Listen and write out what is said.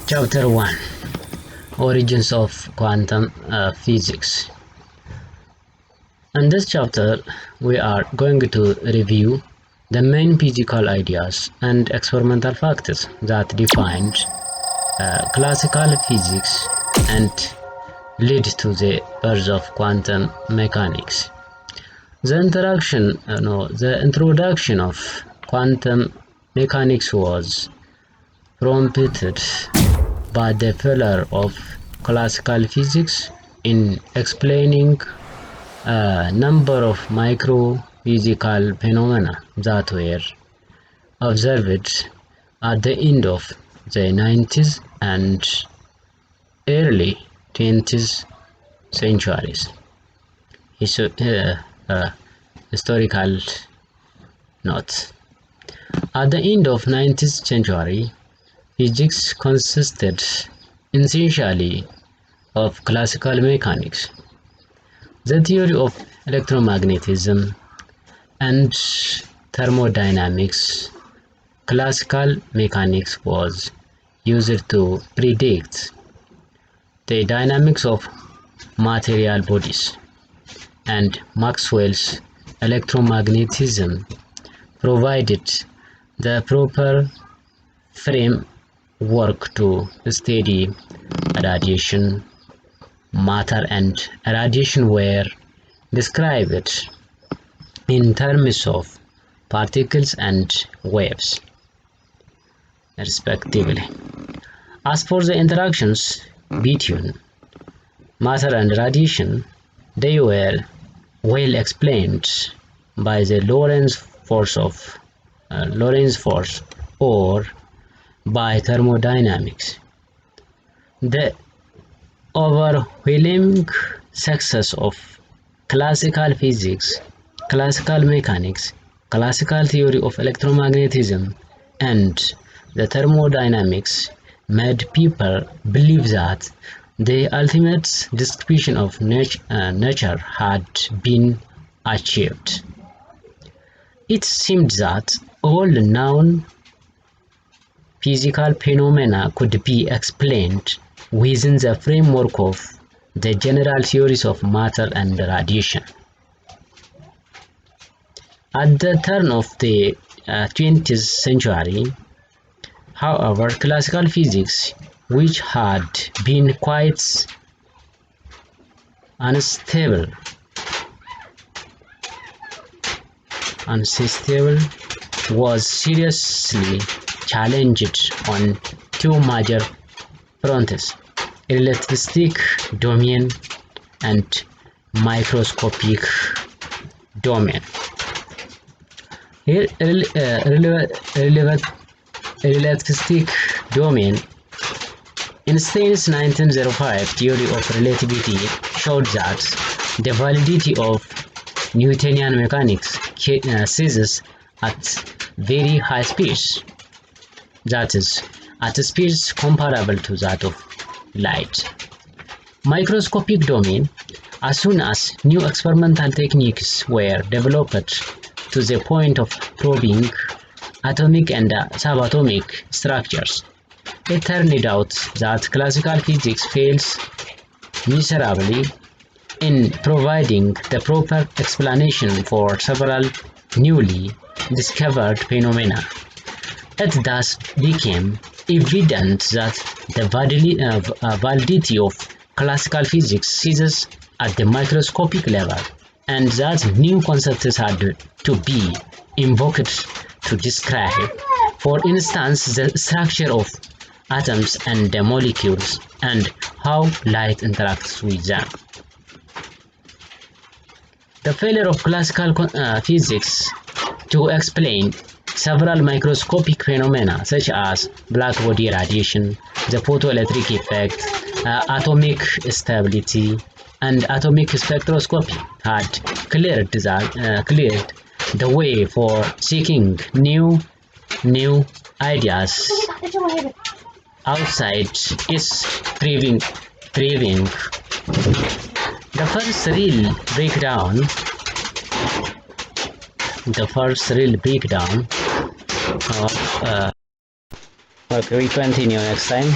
Chapter 1: Origins of Quantum Physics. In this chapter, we are going to review the main physical ideas and experimental facts that defined classical physics and lead to the birth of quantum mechanics. The introduction of quantum mechanics was prompted by the failure of classical physics in explaining a number of micro-physical phenomena that were observed at the end of the 19th and early 20th centuries. Historical note: at the end of 19th century, physics consisted essentially of classical mechanics. The theory of electromagnetism and thermodynamics. Classical mechanics was used to predict the dynamics of material bodies, and Maxwell's electromagnetism provided the proper framework to study radiation. Matter and radiation were described in terms of particles and waves, respectively. As for the interactions between matter and radiation, they were well explained by the Lorentz force or by thermodynamics. The overwhelming success of classical physics, classical mechanics, classical theory of electromagnetism, and the thermodynamics made people believe that the ultimate description of nature had been achieved. It seemed that all known physical phenomena could be explained within the framework of the general theories of matter and radiation. At the turn of the 20th century, however, classical physics, which had been quite unstable, was seriously challenged on two major fronts: relativistic domain and microscopic domain. Relativistic domain. Einstein's 1905 theory of relativity showed that the validity of Newtonian mechanics ceases at very high speeds, that is, at speeds comparable to that of light. Microscopic domain. As soon as new experimental techniques were developed to the point of probing atomic and subatomic structures, it turned out that classical physics fails miserably in providing the proper explanation for several newly discovered phenomena. It thus became evident that the validity of classical physics ceases at the microscopic level, and that new concepts had to be invoked to describe, for instance, the structure of atoms and the molecules and how light interacts with them. The failure of classical physics to explain several microscopic phenomena such as black body radiation, the photoelectric effect, atomic stability, and atomic spectroscopy had cleared the way for seeking new ideas outside its proving. The first real breakdown of okay, we continue next time.